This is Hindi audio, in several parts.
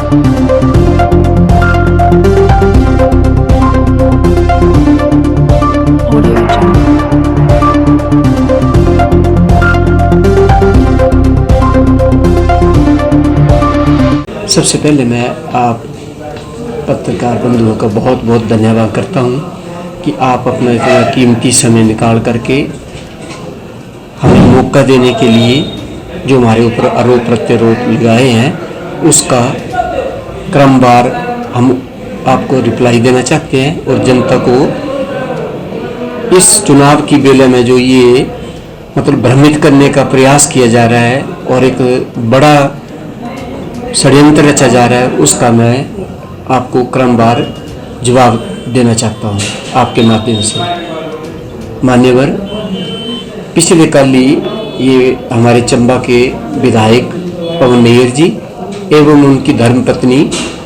सबसे पहले मैं आप पत्रकार बंधुओं का बहुत बहुत धन्यवाद करता हूं कि आप अपना इतना कीमती समय निकाल करके हमें मौका देने के लिए जो हमारे ऊपर आरोप प्रत्यारोप लगाए हैं उसका क्रमवार हम आपको रिप्लाई देना चाहते हैं और जनता को इस चुनाव की बेले में जो ये मतलब भ्रमित करने का प्रयास किया जा रहा है और एक बड़ा षड्यंत्र रचा जा रहा है उसका मैं आपको क्रमवार जवाब देना चाहता हूं आपके माध्यम से। मान्यवर, पिछले कल ही ये हमारे चंबा के विधायक पवन नैयर जी एवं उनकी धर्मपत्नी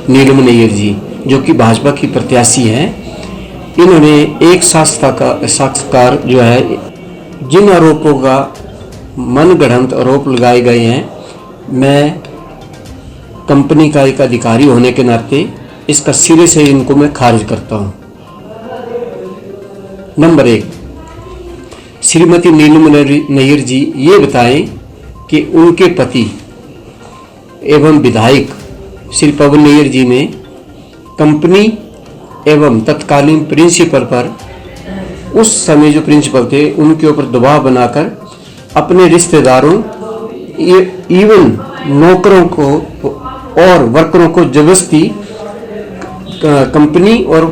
नीलम नैयर जी जो कि भाजपा की प्रत्याशी हैं, इन्होंने एक साक्षात्कार जो है जिन आरोपों का मनगढ़ंत आरोप लगाए गए हैं, मैं कंपनी का एक अधिकारी होने के नाते इसका सिरे से इनको मैं खारिज करता हूं। नंबर 1, श्रीमती नीलम नैयर जी ये बताएं कि उनके पति एवं विधायक श्री पवन नैयर जी ने कंपनी एवं तत्कालीन प्रिंसिपल पर उस समय जो प्रिंसिपल थे उनके ऊपर दबाव बनाकर अपने रिश्तेदारों इवन नौकरों को और वर्करों को जबरदस्ती कंपनी और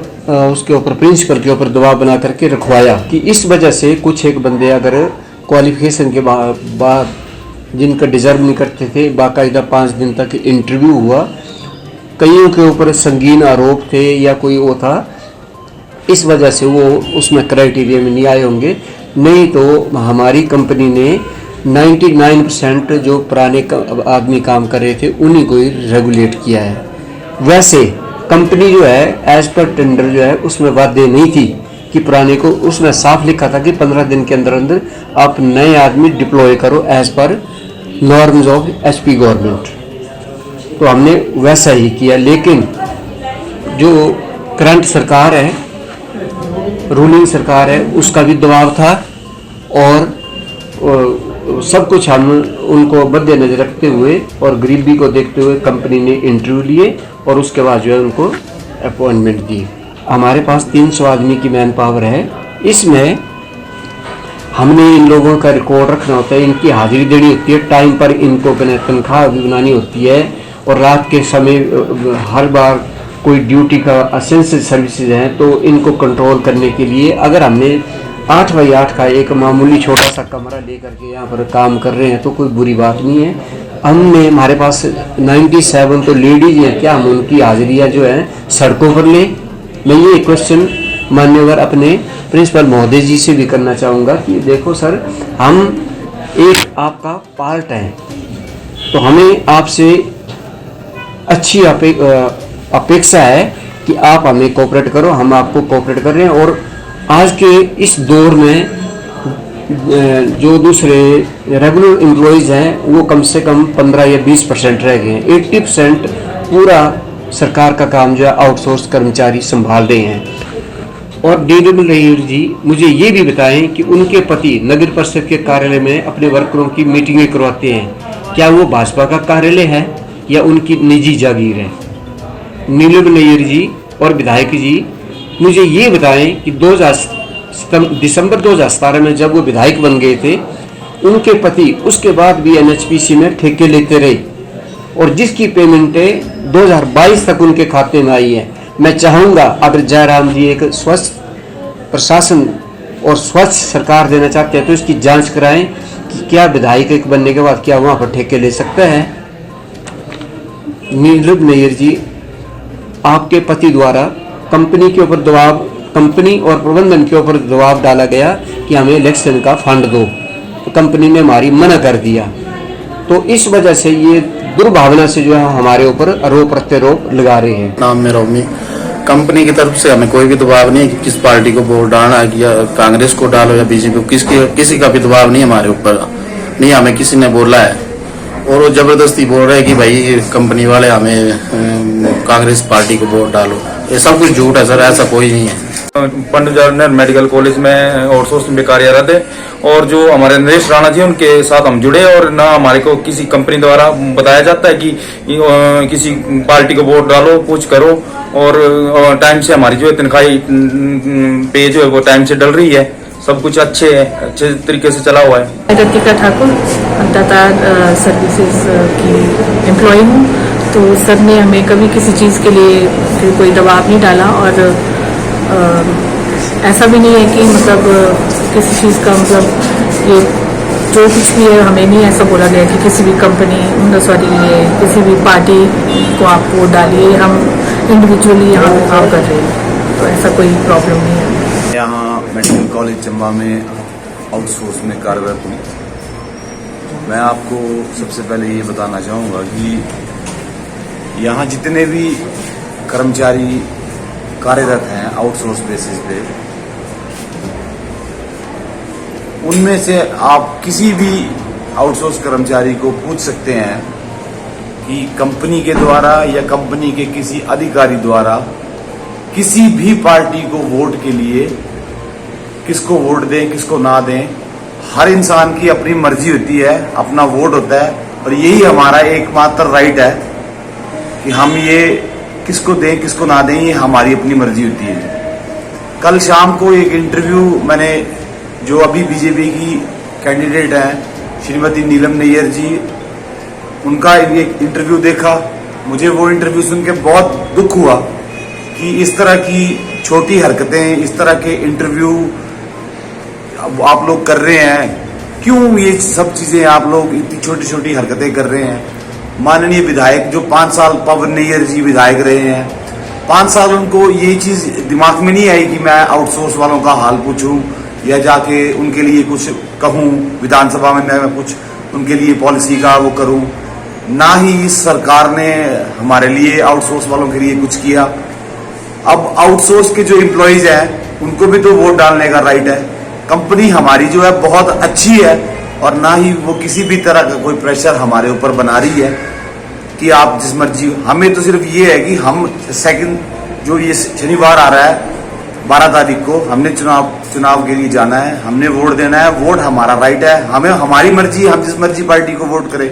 उसके ऊपर प्रिंसिपल के ऊपर दबाव बना करके रखवाया कि इस वजह से कुछ एक बंदे अगर क्वालिफिकेशन के बाद जिनका डिजर्व नहीं करते थे, बाकायदा 5 दिन तक इंटरव्यू हुआ, कईयों के ऊपर संगीन आरोप थे या कोई वो था, इस वजह से वो उसमें क्राइटेरिया में नहीं आए होंगे। नहीं तो हमारी कंपनी ने 99% जो पुराने आदमी काम कर रहे थे उन्हीं को ही रेगुलेट किया है। वैसे कंपनी जो है एज पर टेंडर जो है उसमें बाध्य नहीं थी कि पुराने को, उसमें साफ लिखा था कि 15 दिन के अंदर अंदर आप नए आदमी डिप्लॉय करो as per norms of HP government. तो हमने वैसा ही किया, लेकिन जो करंट सरकार है, रूलिंग सरकार है, उसका भी दबाव था और सब कुछ हम उनको मद्देनजर रखते हुए और गरीबी को देखते हुए कंपनी ने इंटरव्यू लिए और उसके बाद जो है उनको अपॉइंटमेंट दी। हमारे पास 300 आदमी की मैन पावर है, इसमें हमने इन लोगों का रिकॉर्ड रखना होता है, इनकी हाजिरी देनी होती है, टाइम पर इनको तनख्वाह भी बनानी होती है और रात के समय हर बार कोई ड्यूटी का असेंशियल सर्विसेज हैं तो इनको कंट्रोल करने के लिए अगर हमने 8 बाई 8 का एक मामूली छोटा सा कमरा लेकर के यहाँ पर काम कर रहे हैं तो कोई बुरी बात नहीं है। हमने हमारे पास 97 तो लेडीज हैं, क्या हम उनकी हाजिरियाँ जो हैं सड़कों पर लें? मैं ये क्वेश्चन मान्यवर अपने प्रिंसिपल महोदय जी से भी करना चाहूँगा कि देखो सर, हम एक आपका पार्ट हैं तो हमें आपसे अच्छी अपेक्षा है कि आप हमें कोऑपरेट करो, हम आपको कोऑपरेट कर रहे हैं। और आज के इस दौर में जो दूसरे रेगुलर एम्प्लॉयज़ हैं वो कम से कम 15 या 20% रह गए हैं। 80% पूरा सरकार का काम जो है आउटसोर्स कर्मचारी संभाल रहे हैं। और नीलम नैयर जी मुझे ये भी बताएं कि उनके पति नगर परिषद के कार्यालय में अपने वर्करों की मीटिंगें करवाते हैं, क्या वो भाजपा का कार्यालय है या उनकी निजी जागीर है? नीलम नैयर जी और विधायक जी मुझे ये बताएं कि दिसंबर 2017 में जब वो विधायक बन गए थे, उनके पति उसके बाद भी एनएचपीसी में ठेके लेते रहे और जिसकी पेमेंटें 2022 तक उनके खाते में आई है। मैं चाहूँगा अगर जयराम जी एक स्वच्छ प्रशासन और स्वच्छ सरकार देना चाहते हैं तो इसकी जांच कराएं कि क्या विधायक बनने के बाद क्या वहाँ पर ठेके ले सकते हैं। नीलम नैयर जी, आपके पति द्वारा कंपनी के ऊपर दबाव, कंपनी और प्रबंधन के ऊपर दबाव डाला गया कि हमें इलेक्शन का फंड दो, तो कंपनी ने हमारी मना कर दिया। तो इस वजह से ये दुर्भावना से जो है हमारे ऊपर आरोप प्रत्यारोप लगा रहे हैं। नाम मेरा उम्मी, कंपनी की तरफ से हमें कोई भी दबाव नहीं है कि किस पार्टी को वोट डालना है या कांग्रेस को डालो या बीजेपी को, किसी का भी दबाव नहीं हमारे ऊपर, नहीं हमें किसी ने बोला है। और वो जबरदस्ती बोल रहे हैं कि भाई कंपनी वाले हमें कांग्रेस पार्टी को वोट डालो। ये सब कुछ झूठ है सर, ऐसा कोई नहीं है। पंडित जवाहरलाल मेडिकल कॉलेज में आउटसोर्सिंग में कार्यरत है और जो हमारे नरेश राणा जी उनके साथ हम जुड़े और ना हमारे को किसी कंपनी द्वारा बताया जाता है कि किसी पार्टी को वोट डालो, कुछ करो और टाइम से हमारी जो है तनख्वाही पे जो है वो टाइम से डल रही है। सब कुछ अच्छे तरीके से चला हुआ है। रतिका ठाकुर टाटा सर्विसेज की एम्प्लॉय हूँ। तो सर ने हमें कभी किसी चीज़ के लिए फिर कोई दबाव नहीं डाला और ऐसा भी नहीं है कि मतलब किसी चीज़ का मतलब ये जो कुछ भी है हमें नहीं ऐसा बोला गया कि किसी भी कंपनी ये किसी भी पार्टी को आप वोट डालिए। हम इंडिविजुअली यहाँ पे काम कर रहे हैं, तो ऐसा कोई प्रॉब्लम नहीं है। यहाँ मेडिकल कॉलेज चंबा में आउटसोर्स में कार्यरत हूँ। मैं आपको सबसे पहले ये बताना चाहूँगा कि यहाँ जितने भी कर्मचारी कार्यरत हैं आउटसोर्स बेसिस पे, उनमें से आप किसी भी आउटसोर्स कर्मचारी को पूछ सकते हैं कि कंपनी के द्वारा या कंपनी के किसी अधिकारी द्वारा किसी भी पार्टी को वोट के लिए किसको वोट दें किसको ना दें, हर इंसान की अपनी मर्जी होती है, अपना वोट होता है और यही हमारा एकमात्र राइट है कि हम ये किसको दें किसको ना दें, ये हमारी अपनी मर्जी होती है। कल शाम को एक इंटरव्यू मैंने जो अभी बीजेपी की कैंडिडेट हैं श्रीमती नीलम नैयर जी, उनका एक इंटरव्यू देखा। मुझे वो इंटरव्यू सुन के बहुत दुख हुआ कि इस तरह की छोटी हरकतें, इस तरह के इंटरव्यू आप लोग कर रहे हैं। क्यों ये सब चीजें आप लोग इतनी छोटी छोटी हरकतें कर रहे हैं? माननीय विधायक जो 5 साल पवन नैयर जी विधायक रहे हैं, 5 साल उनको ये चीज दिमाग में नहीं आई कि मैं आउटसोर्स वालों का हाल पूछूं या जाके उनके लिए कुछ कहूं, विधानसभा में मैं कुछ उनके लिए पॉलिसी का वो करूं। ना ही इस सरकार ने हमारे लिए आउटसोर्स वालों के लिए कुछ किया। अब आउटसोर्स के जो एम्प्लॉइज हैं उनको भी तो वोट डालने का राइट है। कंपनी हमारी जो है बहुत अच्छी है और ना ही वो किसी भी तरह का कोई प्रेशर हमारे ऊपर बना रही है कि आप जिस मर्जी। हमें तो सिर्फ ये है कि हम सेकंड जो ये शनिवार आ रहा है 12 तारीख को, हमने चुनाव के लिए जाना है, हमने वोट देना है। वोट हमारा राइट है, हमें हमारी मर्जी, हम जिस मर्जी पार्टी को वोट करें।